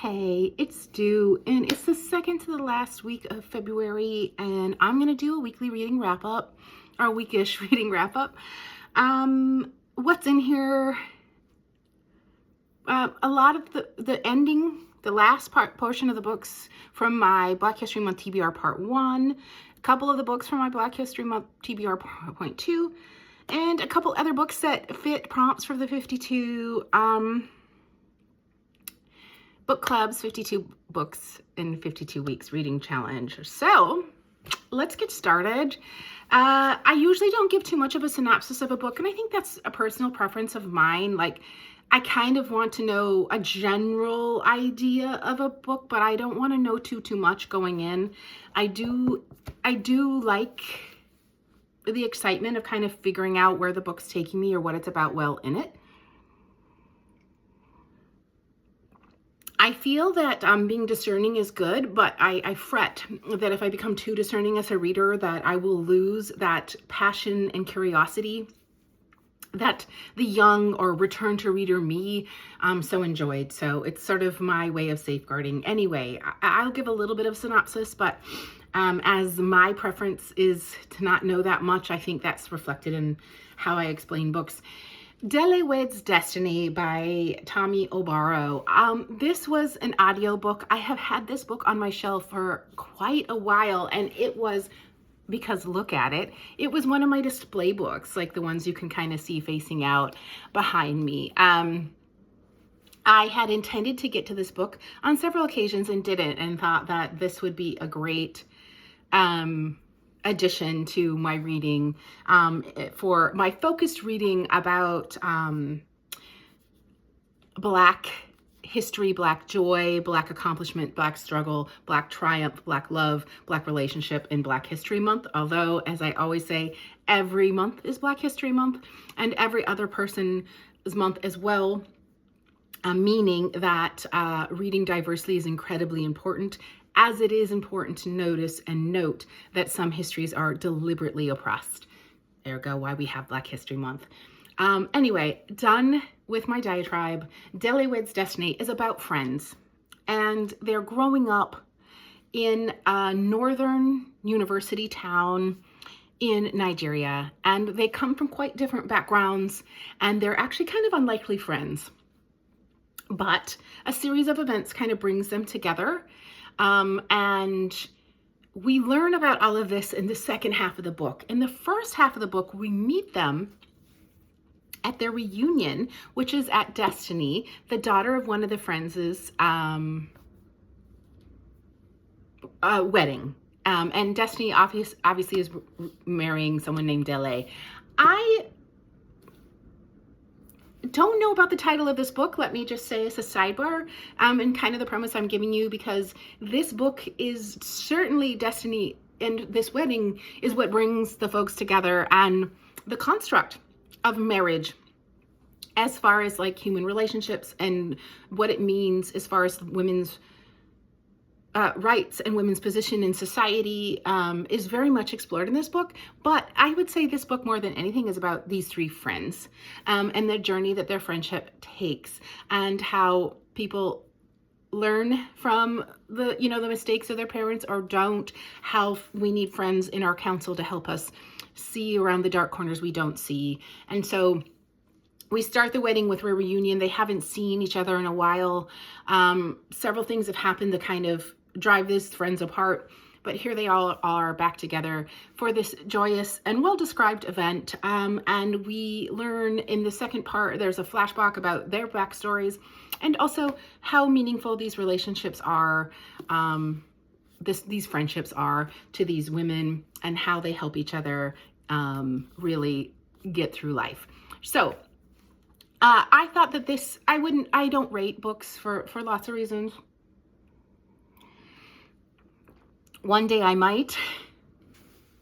Hey, it's due, and it's the second to the last week of February, and I'm gonna do a weekly reading wrap up, or a weekish reading wrap up. What's in here? A lot of the ending, the last portion of the books from my Black History Month TBR Part 1, a couple of the books from my Black History Month TBR Point 2, and a couple other books that fit prompts for the 52 book clubs, 52 books in 52 weeks reading challenge. So let's get started. I usually don't give too much of a synopsis of a book, and I think that's a personal preference of mine. Like, I kind of want to know a general idea of a book, but I don't want to know too much going in. I do like the excitement of kind of figuring out where the book's taking me or what it's about well in it. I feel that being discerning is good, but I fret that if I become too discerning as a reader, that I will lose that passion and curiosity that the young or return to reader me so enjoyed. So it's sort of my way of safeguarding. Anyway, I'll give a little bit of synopsis, but as my preference is to not know that much, I think that's reflected in how I explain books. Dele Wed's Destiny by Tommy Obaro. This was an audiobook. I have had this book on my shelf for quite a while, and it was, because look at it, it was one of my display books, like the ones you can kind of see facing out behind me. I had intended to get to this book on several occasions and didn't, and thought that this would be a great addition to my reading for my focused reading about Black history, Black joy, Black accomplishment, Black struggle, Black triumph, Black love, Black relationship in Black History Month. Although, as I always say, every month is Black History Month, and every other person's month as well, meaning that reading diversely is incredibly important, as it is important to notice and note that some histories are deliberately oppressed. Ergo, why we have Black History Month. Anyway, done with my diatribe. Dele Wed's Destiny is about friends, and they're growing up in a northern university town in Nigeria, and they come from quite different backgrounds, and they're actually kind of unlikely friends. But a series of events kind of brings them together. And we learn about all of this in the second half of the book. In the first half of the book, we meet them at their reunion, which is at Destiny, the daughter of one of the friends' wedding. And Destiny obviously is marrying someone named Dele. I don't know about the title of this book. Let me just say as a sidebar, and kind of the premise I'm giving you, because this book is certainly Destiny, and this wedding is what brings the folks together, and the construct of marriage as far as like human relationships and what it means as far as women's rights and women's position in society is very much explored in this book. But I would say this book, more than anything, is about these three friends and the journey that their friendship takes, and how people learn from the mistakes of their parents or don't, how we need friends in our counsel to help us see around the dark corners we don't see. And so we start the wedding with a reunion. They haven't seen each other in a while. Several things have happened to kind of drive these friends apart, but here they all are back together for this joyous and well-described event. And we learn in the second part, there's a flashback about their backstories, and also how meaningful these relationships are, these friendships are to these women, and how they help each other really get through life. So I thought that I don't rate books for lots of reasons. One day I might.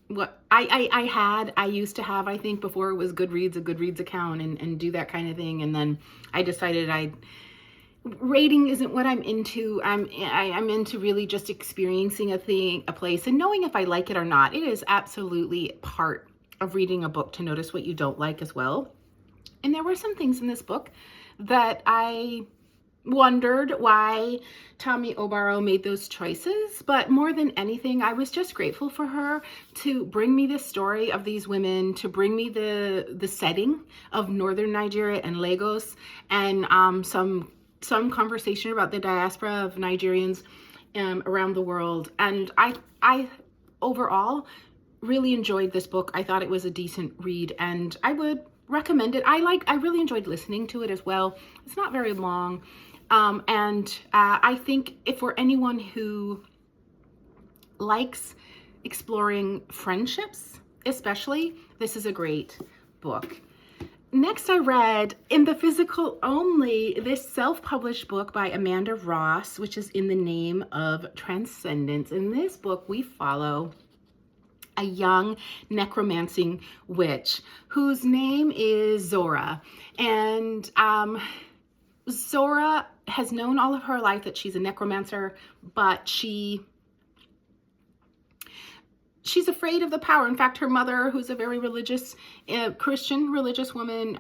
What I used to have, I think, before it was Goodreads, a Goodreads account, and do that kind of thing. And then I decided rating isn't what I'm into. I'm into really just experiencing a place, and knowing if I like it or not. It is absolutely part of reading a book to notice what you don't like as well. And there were some things in this book that I wondered why Tommy Obaro made those choices, but more than anything, I was just grateful for her to bring me this story of these women, to bring me the setting of northern Nigeria and Lagos, and some conversation about the diaspora of Nigerians around the world. And I overall really enjoyed this book. I thought it was a decent read, and I would recommend it. I really enjoyed listening to it as well. It's not very long. I think if for anyone who likes exploring friendships, especially, this is a great book. Next, I read in the physical only this self-published book by Amanda Ross, which is In the Name of Transcendence. In this book, we follow a young necromancing witch whose name is Zora. And Zora has known all of her life that she's a necromancer, but she's afraid of the power. In fact, her mother, who's a very religious, Christian religious woman,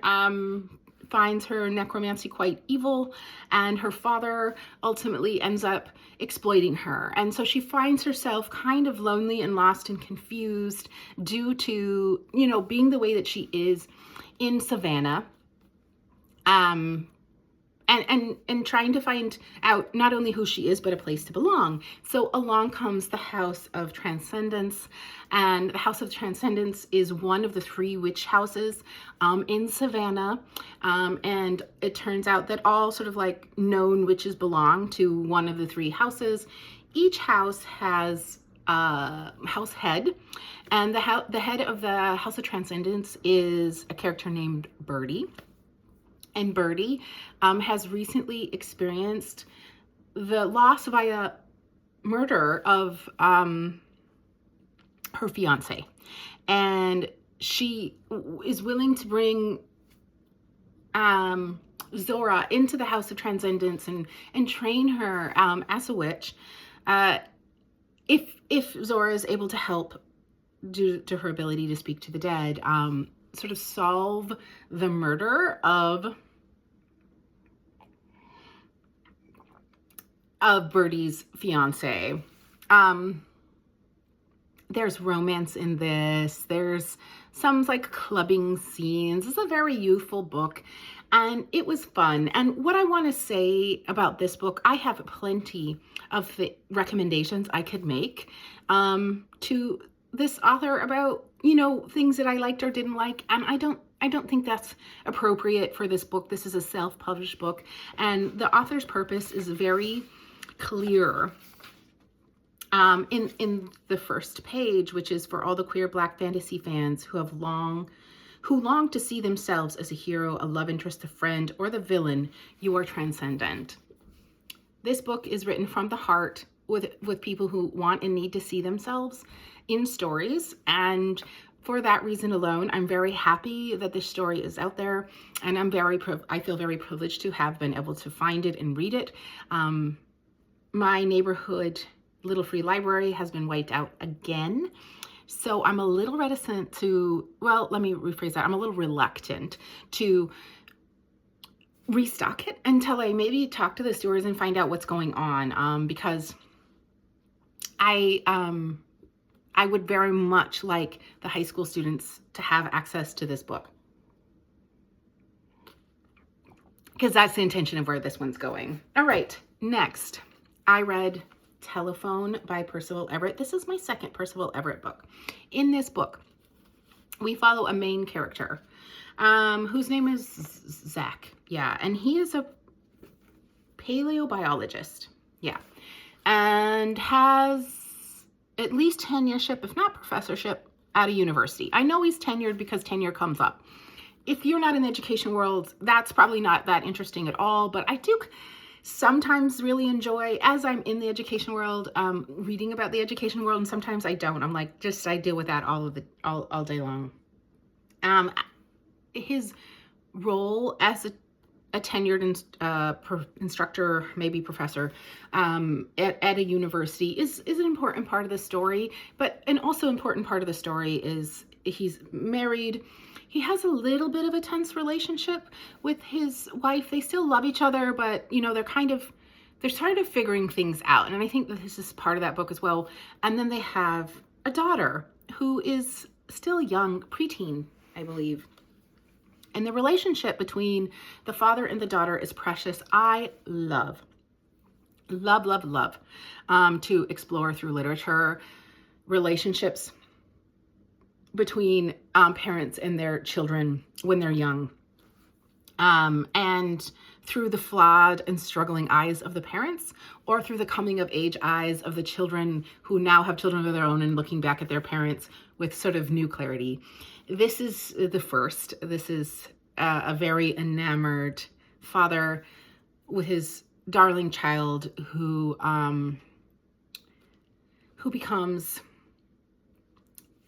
finds her necromancy quite evil, and her father ultimately ends up exploiting her. And so she finds herself kind of lonely and lost and confused due to, being the way that she is in Savannah. And trying to find out not only who she is, but a place to belong. So along comes the House of Transcendence. And the House of Transcendence is one of the 3 witch houses in Savannah. And it turns out that all sort of like known witches belong to one of the 3 houses. Each house has a house head. And the head of the House of Transcendence is a character named Birdie. And Birdie has recently experienced the loss via murder of her fiance. And she is willing to bring Zora into the House of Transcendence and train her as a witch if Zora is able to help due to her ability to speak to the dead, sort of solve the murder of Birdie's fiance. There's romance in this. There's some like clubbing scenes. It's a very youthful book, and it was fun. And what I want to say about this book, I have plenty of the recommendations I could make to this author about, things that I liked or didn't like. And I don't think that's appropriate for this book. This is a self-published book, and the author's purpose is very clear in the first page, which is for all the queer Black fantasy fans who long to see themselves as a hero, a love interest, a friend, or the villain. You are transcendent. This book is written from the heart with people who want and need to see themselves in stories, and for that reason alone, I'm very happy that this story is out there, and I feel very privileged to have been able to find it and read it. My neighborhood little free library has been wiped out again. So I'm a little reticent to, well, let me rephrase that. I'm a little reluctant to restock it until I maybe talk to the stewards and find out what's going on. Because I would very much like the high school students to have access to this book, because that's the intention of where this one's going. All right, next. I read Telephone by Percival Everett. This is my second Percival Everett book. In this book, we follow a main character whose name is Zach. Yeah, and he is a paleobiologist. Yeah, and has at least tenureship, if not professorship, at a university. I know he's tenured because tenure comes up. If you're not in the education world, that's probably not that interesting at all, but I do sometimes really enjoy, as I'm in the education world, reading about the education world, and sometimes I don't. I'm like, I deal with that all day long. His role as a tenured instructor, maybe professor, at a university is an important part of the story, but an also important part of the story is he's married. He has a little bit of a tense relationship with his wife. They still love each other, but they're sort of figuring things out. And I think that this is part of that book as well. And then they have a daughter who is still young, preteen, I believe. And the relationship between the father and the daughter is precious. I love to explore through literature relationships between parents and their children when they're young, and through the flawed and struggling eyes of the parents, or through the coming of age eyes of the children who now have children of their own and looking back at their parents with sort of new clarity. This is the first. This is a very enamored father with his darling child who becomes,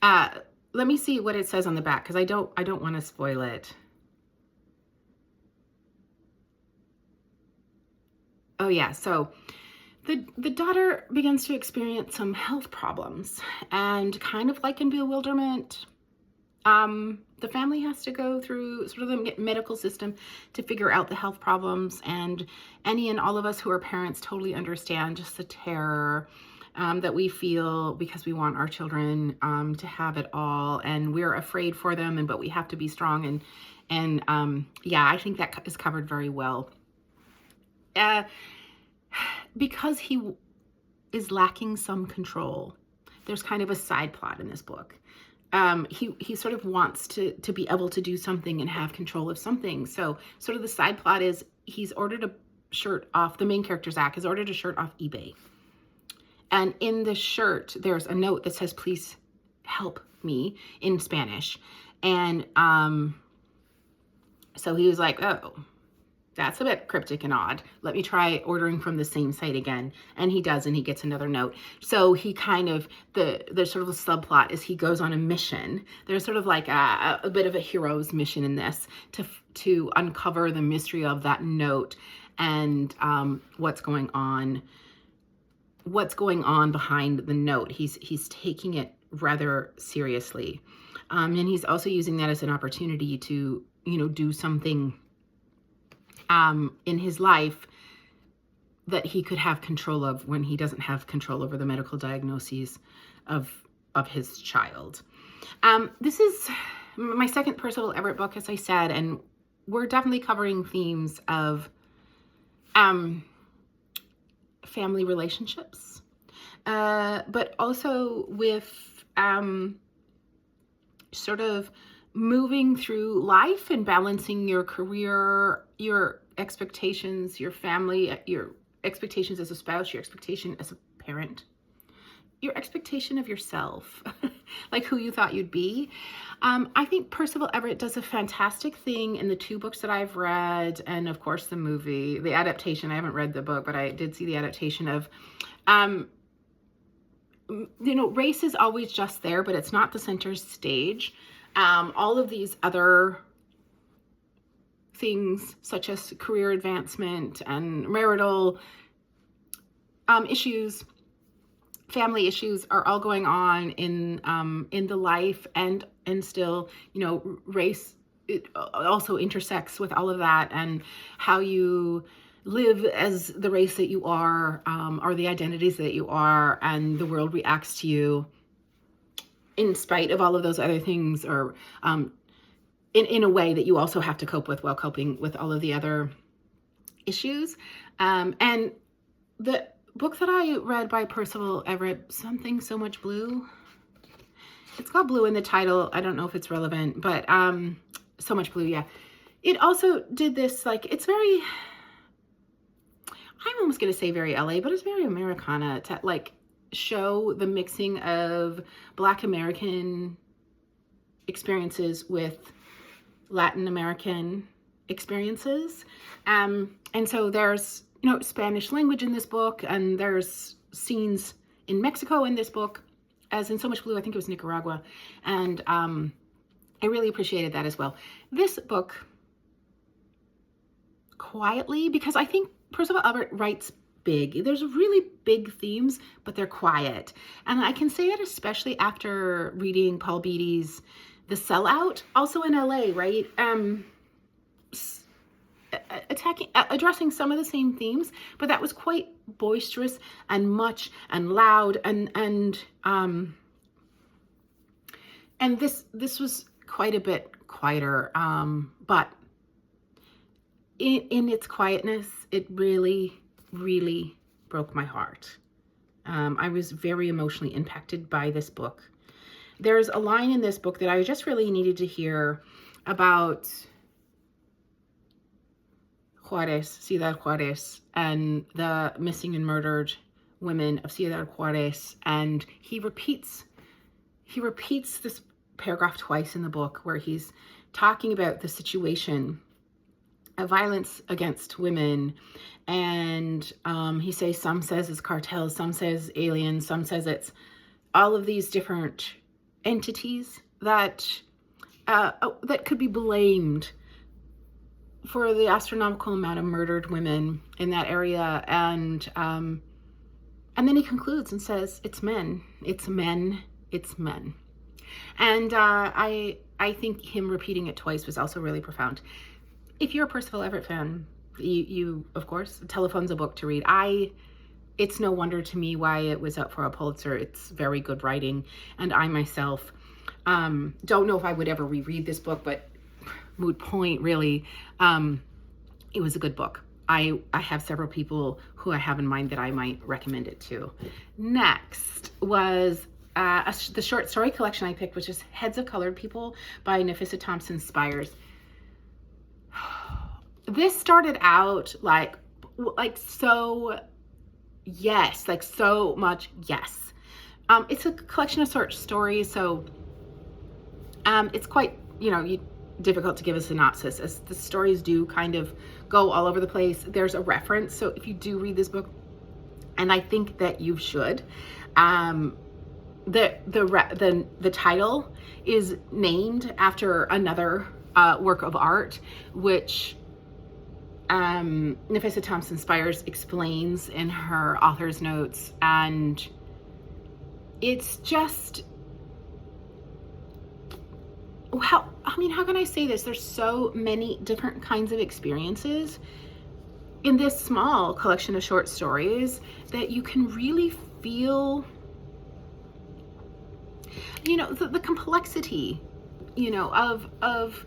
let me see what it says on the back, because I don't want to spoil it. Oh yeah, so the daughter begins to experience some health problems, and kind of like in bewilderment, the family has to go through sort of the medical system to figure out the health problems. And any and all of us who are parents totally understand just the terror that we feel because we want our children to have it all, and we're afraid for them, but we have to be strong. And yeah, I think that is covered very well. Because he is lacking some control, there's kind of a side plot in this book. He sort of wants to be able to do something and have control of something. So sort of the side plot is he's ordered a shirt off, the main character Zach has ordered a shirt off eBay. And in the shirt, there's a note that says, "Please help me," in Spanish. And so he was like, oh, that's a bit cryptic and odd. Let me try ordering from the same site again. And he does, and he gets another note. So he kind of, there's sort of a subplot is he goes on a mission. There's sort of like a bit of a hero's mission in this to uncover the mystery of that note and what's going on behind the note. He's taking it rather seriously. And he's also using that as an opportunity to, do something in his life that he could have control of when he doesn't have control over the medical diagnoses of his child. This is my second Percival Everett book, as I said, and we're definitely covering themes of family relationships, but also with sort of moving through life and balancing your career, your expectations, your family, your expectations as a spouse, your expectation as a parent, your expectation of yourself, like who you thought you'd be. I think Percival Everett does a fantastic thing in the two books that I've read, and of course the movie, the adaptation. I haven't read the book, but I did see the adaptation of, race is always just there, but it's not the center stage. All of these other things, such as career advancement and marital issues, family issues, are all going on in the life, and still, race, it also intersects with all of that, and how you live as the race that you are, or the identities that you are, and the world reacts to you in spite of all of those other things, or in a way that you also have to cope with while coping with all of the other issues. And the book that I read by Percival Everett, Something So Much Blue, it's got blue in the title. I don't know if it's relevant, but So Much Blue, yeah. It also did this, it's very, I'm almost going to say very LA, but it's very Americana to show the mixing of Black American experiences with Latin American experiences. And so there's, Spanish language in this book, and there's scenes in Mexico in this book, as in So Much Blue, I think it was Nicaragua. And I really appreciated that as well. This book, quietly, because I think Percival Everett writes big. There's really big themes, but they're quiet. And I can say that especially after reading Paul Beatty's The Sellout, also in LA, right? Addressing some of the same themes, but that was quite boisterous and much and loud, and this was quite a bit quieter, but in its quietness, it really broke my heart. I was very emotionally impacted by this book. There's a line in this book that I just really needed to hear about Ciudad Juarez, and the missing and murdered women of Ciudad Juarez. And he repeats this paragraph twice in the book, where he's talking about the situation of violence against women. And he says, some says it's cartels, some says aliens, some says it's all of these different entities that could be blamed for the astronomical amount of murdered women in that area. And then he concludes and says, it's men, it's men, it's men. And I think him repeating it twice was also really profound. If you're a Percival Everett fan, you of course, Telephone's a book to read. It's no wonder to me why it was up for a Pulitzer. It's very good writing. And I myself don't know if I would ever reread this book, but moot point, really. It was a good book. I have several people who I have in mind that I might recommend it to. Next was the short story collection I picked, which is Heads of Colored People by Nafissa Thompson Spires. This started out like so yes, like so much yes. It's a collection of short stories, so it's quite, difficult to give a synopsis, as the stories do kind of go all over the place. There's a reference, so if you do read this book, and I think that you should, the title is named after another work of art, which Nafissa Thompson Spires explains in her author's notes, and it's just, how can I say this? There's so many different kinds of experiences in this small collection of short stories that you can really feel, the complexity, of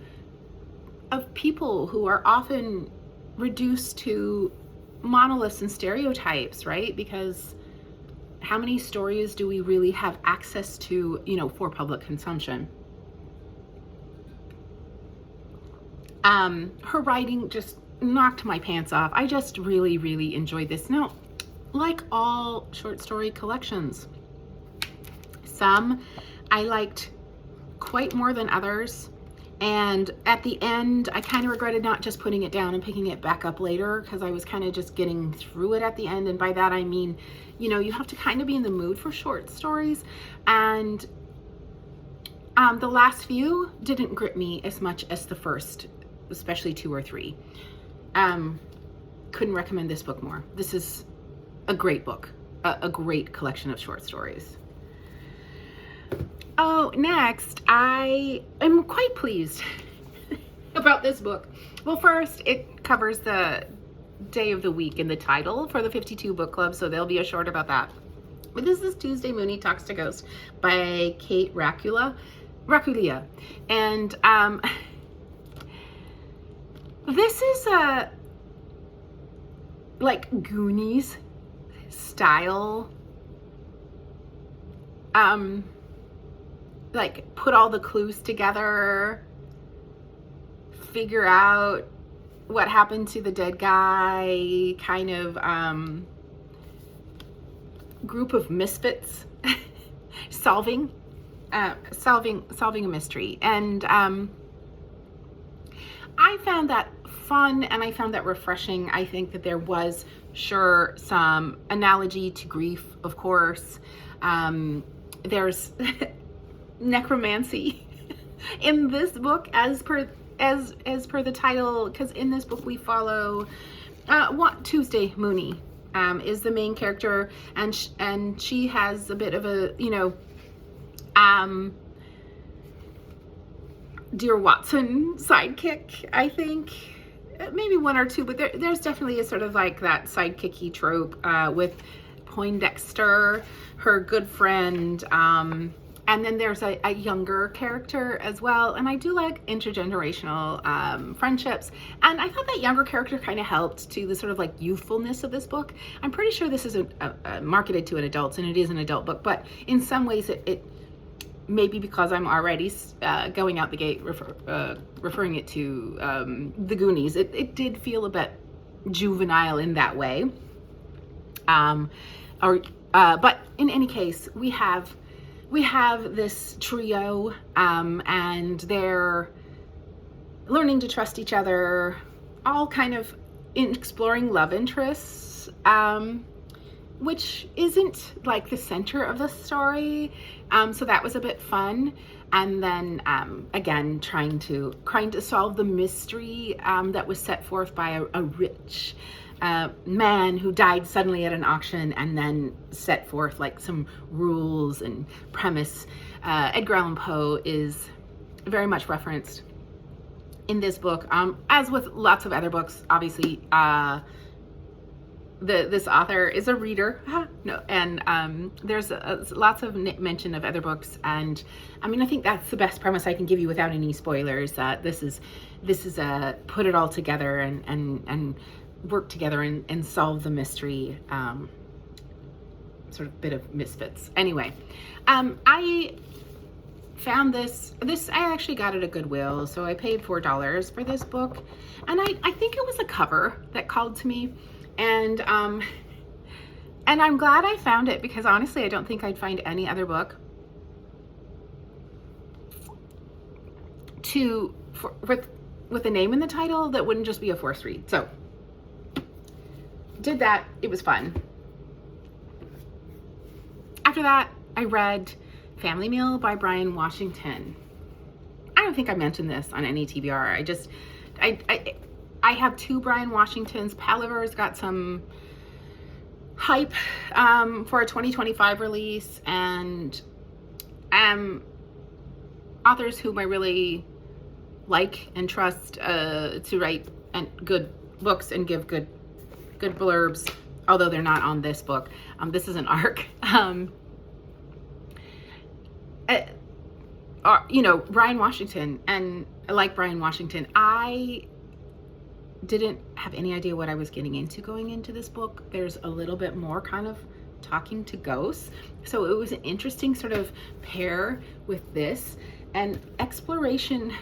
people who are often reduced to monoliths and stereotypes, right? Because how many stories do we really have access to, for public consumption? Her writing just knocked my pants off. I just really enjoyed this. Now, like all short story collections, some I liked quite more than others. And at the end, I kind of regretted not just putting it down and picking it back up later, because I was kind of just getting through it at the end. And by that, I mean, you have to kind of be in the mood for short stories. And the last few didn't grip me as much as the first, especially 2 or 3. Couldn't recommend this book more. This is a great book, a great collection of short stories. Oh, next, I am quite pleased about this book. Well, first, it covers the day of the week in the title for the 52 book club, so there'll be a short about that. But this is Tuesday Mooney Talks to Ghost by Kate Raculia. And this is a like Goonies style, like put all the clues together, figure out what happened to the dead guy, kind of group of misfits solving a mystery. And I found that fun, and I found that refreshing. I think that there was some analogy to grief, of course. There's necromancy in this book as per the title, because in this book we follow Tuesday Mooney, is the main character, and she has a bit of a, Dear Watson sidekick, I think. Maybe one or two, but there's definitely a sort of like that sidekicky trope with Poindexter, her good friend, and then there's a younger character as well. And I do like intergenerational friendships, and I thought that younger character kind of helped to the sort of like youthfulness of this book. I'm pretty sure this is marketed to an adult, and it is an adult book, but in some ways it maybe because I'm already going out the gate referring it to the Goonies, it did feel a bit juvenile in that way. But in any case, we have this trio, and they're learning to trust each other, all kind of exploring love interests, which isn't like the center of the story. So that was a bit fun. And then again, trying to solve the mystery that was set forth by a rich man who died suddenly at an auction, and then set forth like some rules and premise. Edgar Allan Poe is very much referenced in this book, as with lots of other books. Obviously, this author is a reader. And there's lots of mention of other books, and I mean, I think that's the best premise I can give you without any spoilers. That this is a put it all together and work together and solve the mystery, sort of bit of misfits. Anyway, I found this I actually got it at Goodwill, so I paid $4 for this book, and I think it was a cover that called to me. And I'm glad I found it, because honestly, I don't think I'd find any other book with a name in the title that wouldn't just be a forced read. So did that. It was fun. After that, I read Family Meal by Brian Washington. I don't think I mentioned this on any TBR. I have two Brian Washingtons. Palaver's got some hype for a 2025 release, and authors whom I really like and trust to write good books and give good blurbs, although they're not on this book. This is an ARC. Brian Washington, and I like Brian Washington. I didn't have any idea what I was getting into going into this book. There's a little bit more kind of talking to ghosts, so it was an interesting sort of pair with this, and exploration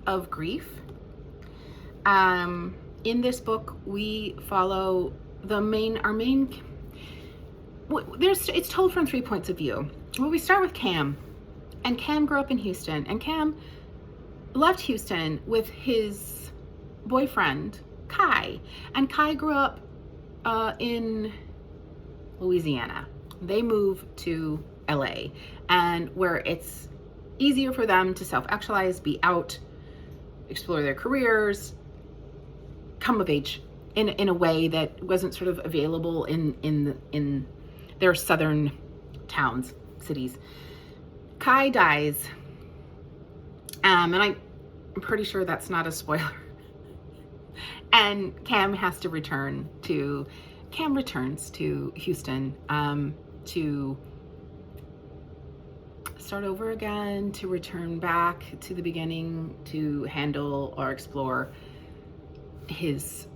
of grief. In this book, we follow it's told from 3 points of view. Well, we start with Cam, and Cam grew up in Houston, and Cam left Houston with his boyfriend Kai, and Kai grew up in Louisiana. They moved to LA, and where it's easier for them to self-actualize, be out, explore their careers, come of age in a way that wasn't sort of available in their southern towns, cities. Kai dies, and I'm pretty sure that's not a spoiler. And Cam returns to Houston to start over again, to return back to the beginning, to handle or explore his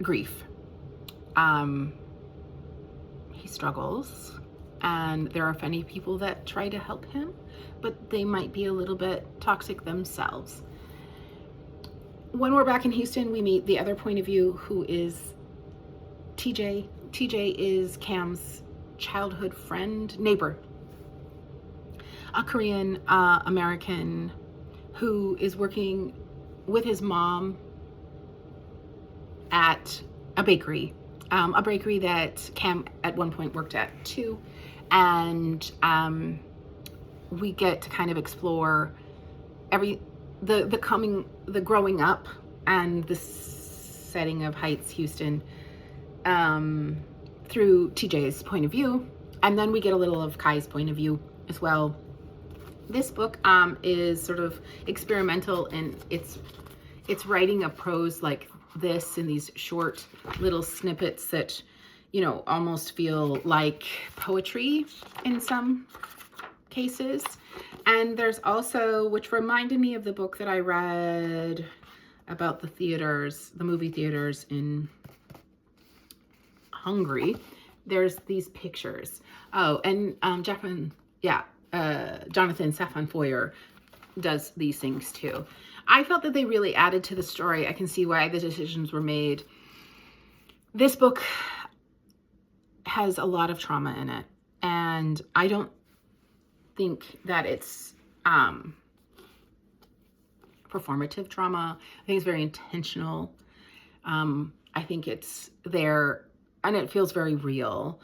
grief. He struggles, and there are many people that try to help him, but they might be a little bit toxic themselves. When we're back in Houston, we meet the other point of view, who is TJ. TJ is Cam's childhood neighbor, a Korean American who is working with his mom at a bakery that Cam at one point worked at too. And we get to kind of explore the growing up and the setting of Heights, Houston, through TJ's point of view, and then we get a little of Kai's point of view as well. This book is sort of experimental in its writing of prose like this in these short little snippets that, you know, almost feel like poetry in some cases. And there's also, which reminded me of the book that I read about the theaters, the movie theaters in Hungary. There's these pictures. Oh, and Jonathan Safran Foer does these things too. I felt that they really added to the story. I can see why the decisions were made. This book has a lot of trauma in it, and I don't think that it's performative trauma. I think it's very intentional. I think it's there, and it feels very real.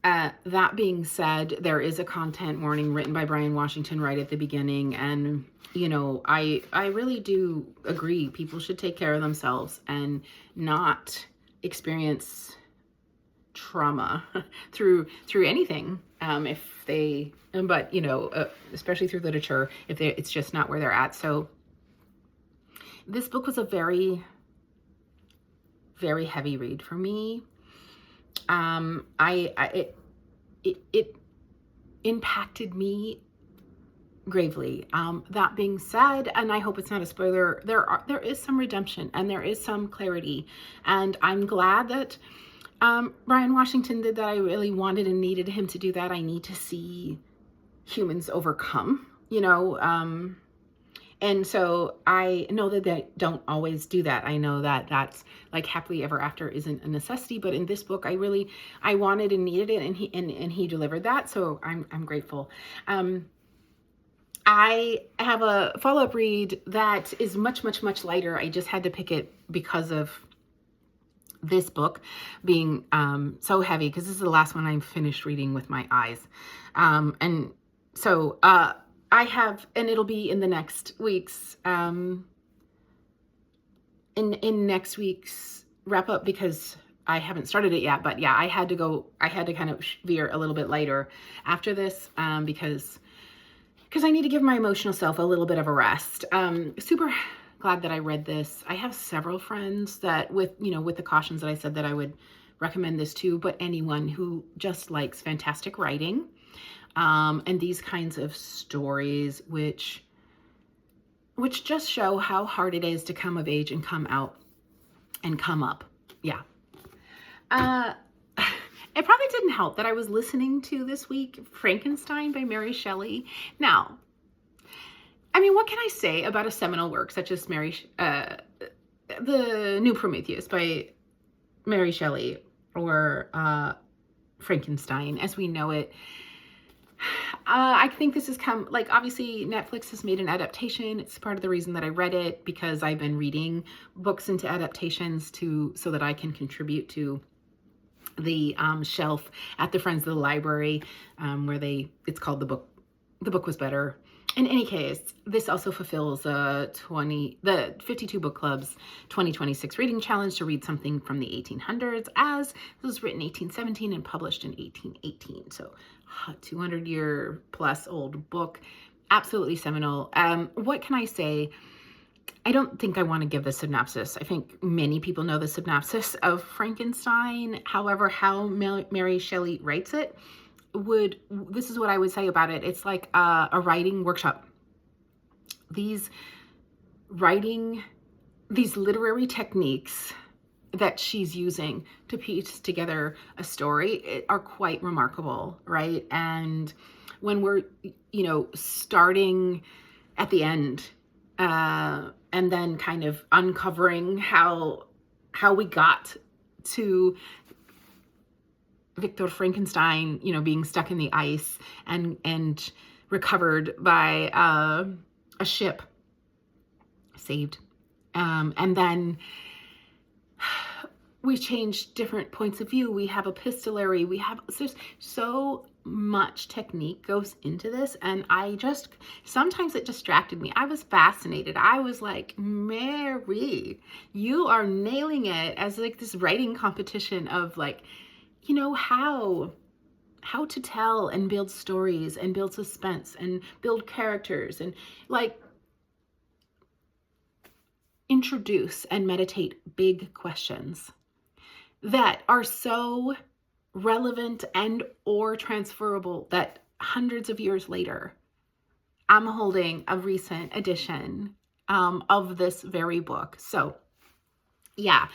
That being said, there is a content warning written by Brian Washington right at the beginning, and you know, I really do agree people should take care of themselves and not experience trauma through anything, if they, but you know, especially through literature, if it's just not where they're at. So this book was a very, very heavy read for me. It impacted me gravely. That being said, and I hope it's not a spoiler, there is some redemption and there is some clarity, and I'm glad that Brian Washington did that. I really wanted and needed him to do that. I need to see humans overcome, you know, and so I know that they don't always do that. I know that that's like happily ever after isn't a necessity, but in this book, I wanted and needed it, and he delivered that. So I'm grateful. I have a follow-up read that is much, much, much lighter. I just had to pick it because of this book being so heavy, because this is the last one I'm finished reading with my eyes. And so I have, and it'll be in the next week's, in next week's wrap up, because I haven't started it yet. But yeah, I had to kind of veer a little bit lighter after this, because I need to give my emotional self a little bit of a rest. Super glad that I read this. I have several friends that, with the cautions that I said that I would recommend this to, but anyone who just likes fantastic writing, and these kinds of stories, which just show how hard it is to come of age and come out and come up. Yeah. It probably didn't help that I was listening to this week Frankenstein by Mary Shelley. Now, I mean, what can I say about a seminal work such as The New Prometheus by Mary Shelley, or Frankenstein as we know it? I think this has come, like, obviously Netflix has made an adaptation. It's part of the reason that I read it, because I've been reading books into adaptations so that I can contribute to the shelf at the Friends of the Library, where it's called The Book Was Better. In any case, this also fulfills the 52 Book Club's 2026 reading challenge to read something from the 1800s, as it was written in 1817 and published in 1818. So 200-year plus old book, absolutely seminal. What can I say? I don't think I want to give the synopsis. I think many people know the synopsis of Frankenstein. However, how Mary Shelley writes it, this is what I would say about it. It's like a writing workshop. These literary techniques that she's using to piece together a story are quite remarkable, right? And when we're, starting at the end, and then kind of uncovering how we got to Victor Frankenstein, being stuck in the ice and recovered by a ship, saved. And then we changed different points of view. We have epistolary, there's so much technique goes into this. And sometimes it distracted me. I was fascinated. I was like, Mary, you are nailing it, as like this writing competition of like, how to tell and build stories and build suspense and build characters and like introduce and meditate big questions that are so relevant and or transferable that hundreds of years later, I'm holding a recent edition of this very book. So yeah.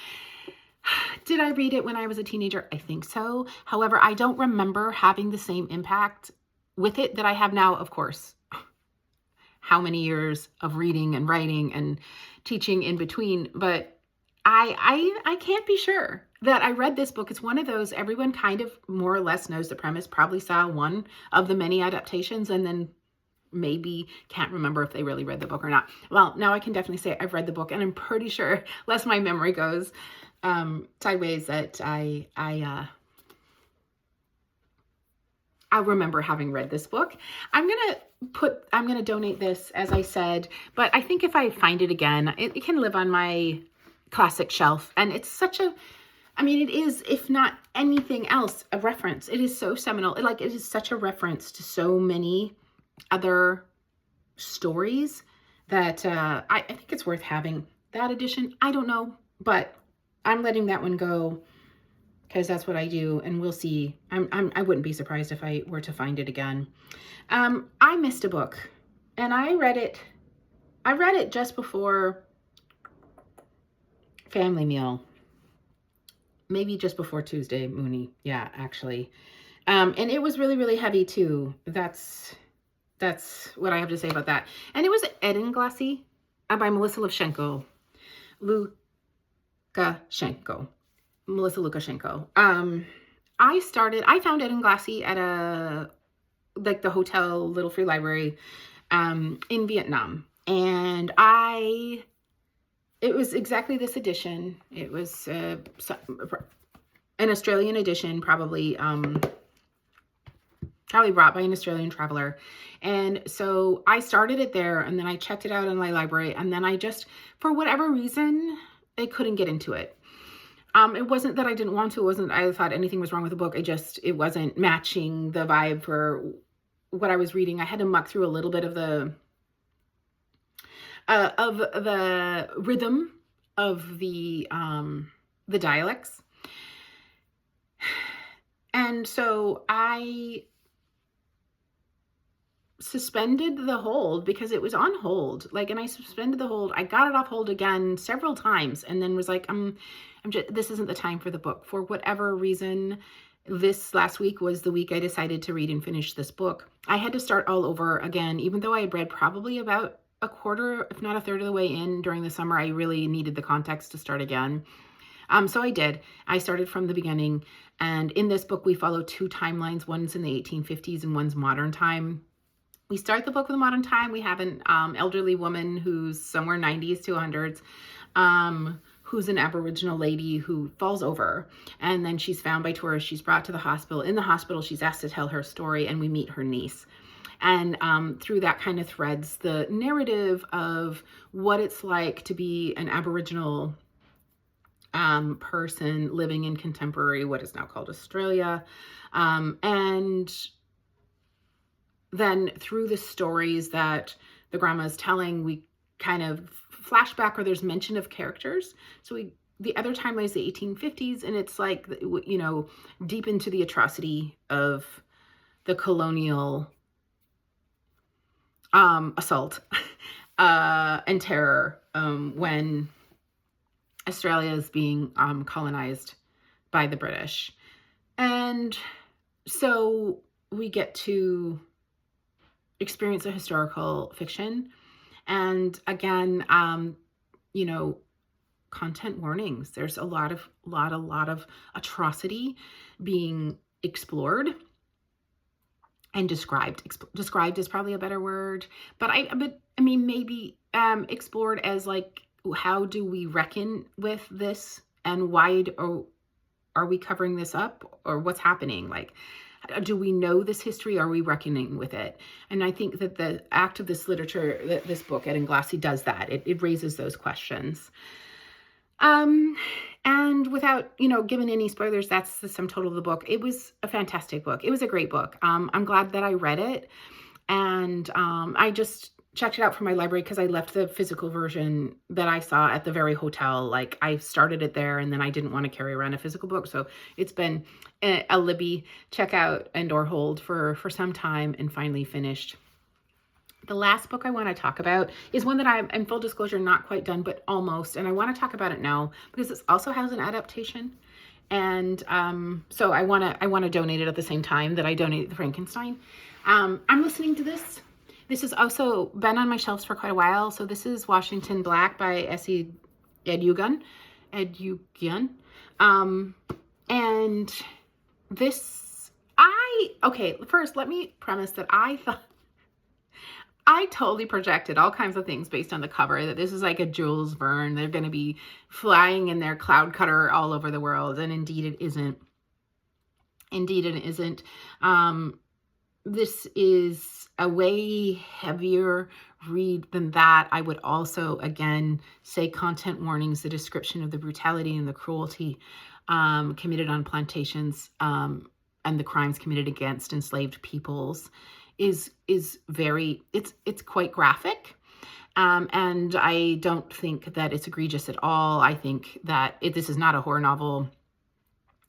Did I read it when I was a teenager? I think so. However, I don't remember having the same impact with it that I have now, of course. How many years of reading and writing and teaching in between, but I can't be sure that I read this book. It's one of those, everyone kind of more or less knows the premise, probably saw one of the many adaptations, and then maybe can't remember if they really read the book or not. Well, now I can definitely say I've read the book, and I'm pretty sure, lest my memory goes sideways, that I remember having read this book. I'm going to donate this, as I said, but I think if I find it again, it can live on my classic shelf. And it's such a, it is, if not anything else, a reference. It is so seminal. It is such a reference to so many other stories that I think it's worth having that edition. I don't know, but I'm letting that one go because that's what I do, and we'll see. I wouldn't be surprised if I were to find it again. I missed a book, and I read it just before family meal, maybe just before Tuesday Mooney. Yeah, actually. And it was really, really heavy too. That's what I have to say about that. And it was Edenglassi by Melissa Lukashenko. Melissa Lukashenko. I found Edenglassi at the hotel Little Free Library in Vietnam. And it was exactly this edition. It was an Australian edition, probably brought by an Australian traveler. And so I started it there, and then I checked it out in my library, and then I just, for whatever reason, I couldn't get into it. It wasn't that I didn't want to. It wasn't I thought anything was wrong with the book. It wasn't matching the vibe for what I was reading. I had to muck through a little bit of the rhythm of the dialects. And so I suspended the hold because it was on hold. And I suspended the hold. I got it off hold again several times, and then was like, this isn't the time for the book. For whatever reason, this last week was the week I decided to read and finish this book. I had to start all over again, even though I had read probably about a quarter, if not a third of the way in during the summer. I really needed the context to start again. So I did. I started from the beginning. And in this book, we follow two timelines. One's in the 1850s and one's modern time. We start the book with modern time. We have an elderly woman who's somewhere 90s to 100s, who's an Aboriginal lady who falls over, and then she's found by tourists. She's brought to the hospital. In the hospital, she's asked to tell her story, and we meet her niece. And through that kind of threads the narrative of what it's like to be an Aboriginal person living in contemporary, what is now called Australia, and then through the stories that the grandma is telling, we kind of flashback, or there's mention of characters. So the other timeline is the 1850s, and it's like, deep into the atrocity of the colonial assault and terror when Australia is being colonized by the British. And so we get to experience a historical fiction. And again, content warnings. There's a lot of atrocity being explored and described. Described is probably a better word, but maybe explored as how do we reckon with this, and why are we covering this up, or what's happening? Do we know this history? Are we reckoning with it? And I think that the act of this literature, this book, Edenglassi, does that. It raises those questions. And without, giving any spoilers, that's the sum total of the book. It was a fantastic book. It was a great book. I'm glad that I read it. And I just checked it out from my library because I left the physical version that I saw at the very hotel. Like, I started it there, and then I didn't want to carry around a physical book. So it's been a Libby checkout and or hold for some time, and finally finished. The last book I want to talk about is one that I'm, in full disclosure, not quite done, but almost. And I want to talk about it now because it also has an adaptation. And so I want to donate it at the same time that I donate the Frankenstein. I'm listening to this. This has also been on my shelves for quite a while. So this is Washington Black by S.E. Edugan. And this, first let me premise that I totally projected all kinds of things based on the cover, that this is like a Jules Verne. They're going to be flying in their cloud cutter all over the world. And indeed it isn't. This is a way heavier read than that. I would also, again, say content warnings, the description of the brutality and the cruelty committed on plantations and the crimes committed against enslaved peoples is very, it's quite graphic. And I don't think that it's egregious at all. I think that this is not a horror novel,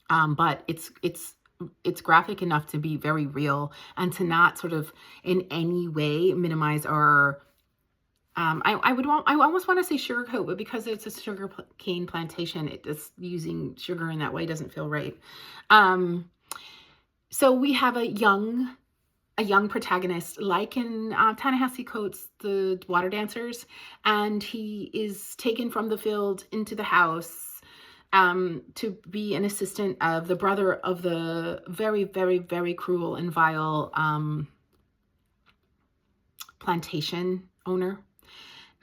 but it's graphic enough to be very real and to not sort of in any way minimize or I almost want to say sugarcoat, but because it's a sugar cane plantation, it just using sugar in that way doesn't feel right. So we have a young protagonist, like in Ta-Nehisi Coates' The Water Dancers, and he is taken from the field into the house to be an assistant of the brother of the very, very, very cruel and vile plantation owner.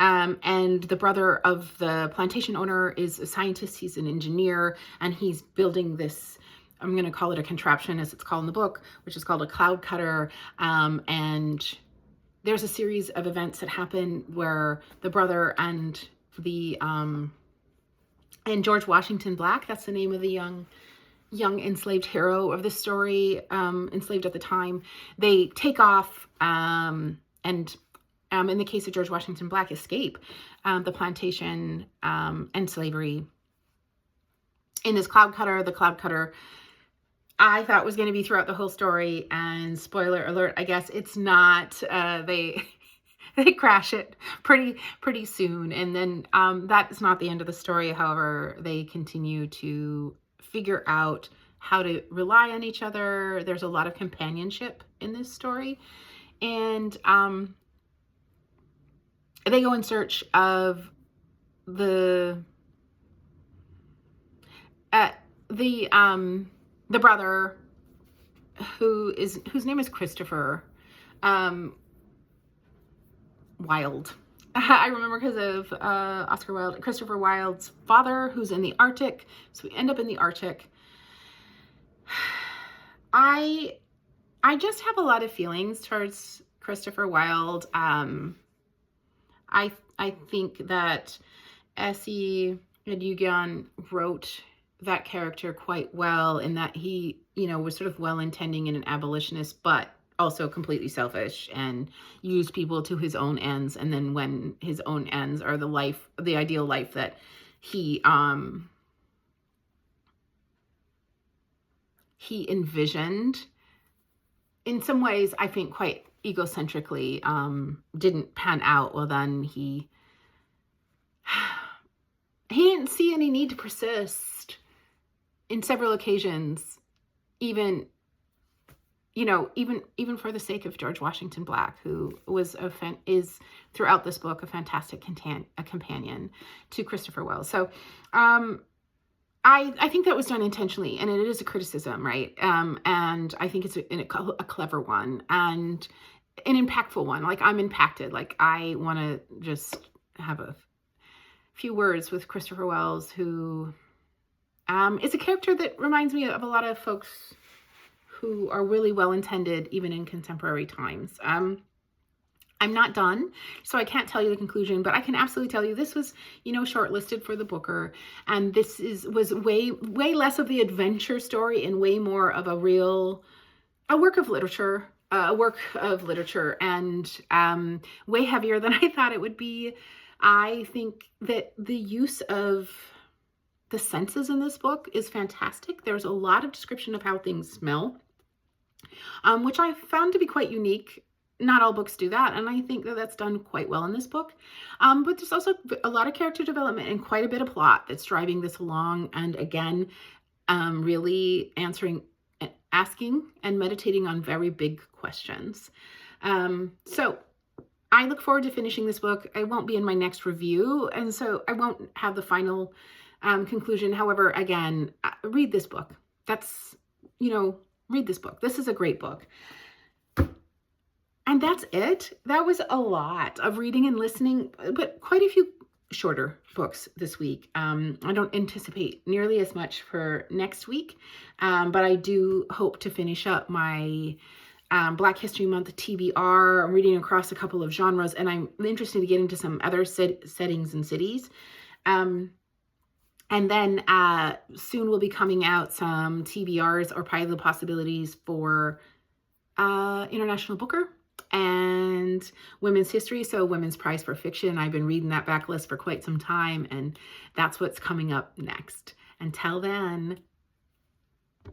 And the brother of the plantation owner is a scientist. He's an engineer, and he's building this, I'm going to call it a contraption, as it's called in the book, which is called a cloud cutter. And there's a series of events that happen where the brother and and George Washington Black, that's the name of the young enslaved hero of the story, enslaved at the time, they take off and in the case of George Washington Black, escape the plantation and slavery in this cloud cutter. The cloud cutter, I thought, was going to be throughout the whole story, and spoiler alert, I guess it's not. They crash it pretty soon, and then that is not the end of the story. However, they continue to figure out how to rely on each other. There's a lot of companionship in this story, and they go in search of the brother whose name is Christopher Wilde. I remember because of Oscar Wilde, Christopher Wilde's father, who's in the Arctic. So we end up in the Arctic. I just have a lot of feelings towards Christopher Wilde. I think that S.E. Edugan wrote that character quite well, in that he, was sort of well-intending and an abolitionist, but also completely selfish and used people to his own ends. And then when his own ends are the ideal life that he envisioned, in some ways, I think quite egocentrically, didn't pan out, well, then he didn't see any need to persist in several occasions, even for the sake of George Washington Black, who is throughout this book a fantastic companion to Christopher Wilde. So I think that was done intentionally, and it is a criticism, right? And I think it's a clever one and an impactful one. Like, I'm impacted. Like, I want to just have a few words with Christopher Wells, who is a character that reminds me of a lot of folks who are really well-intended, even in contemporary times. I'm not done, so I can't tell you the conclusion, but I can absolutely tell you this was, shortlisted for the Booker, and was way less of the adventure story and way more of a work of literature, and way heavier than I thought it would be. I think that the use of the senses in this book is fantastic. There's a lot of description of how things smell, which I found to be quite unique. Not all books do that, and I think that that's done quite well in this book. But there's also a lot of character development and quite a bit of plot that's driving this along, and again, really asking and meditating on very big questions. So I look forward to finishing this book. I won't be in my next review, and so I won't have the final conclusion. However, again, read this book. Read this book. This is a great book. And that's it. That was a lot of reading and listening, but quite a few shorter books this week. I don't anticipate nearly as much for next week, but I do hope to finish up my Black History Month TBR. I'm reading across a couple of genres, and I'm interested to get into some other settings and cities. And then soon will be coming out some TBRs or pilot possibilities for International Booker and Women's History, so Women's Prize for Fiction. I've been reading that backlist for quite some time, and that's what's coming up next. Until then,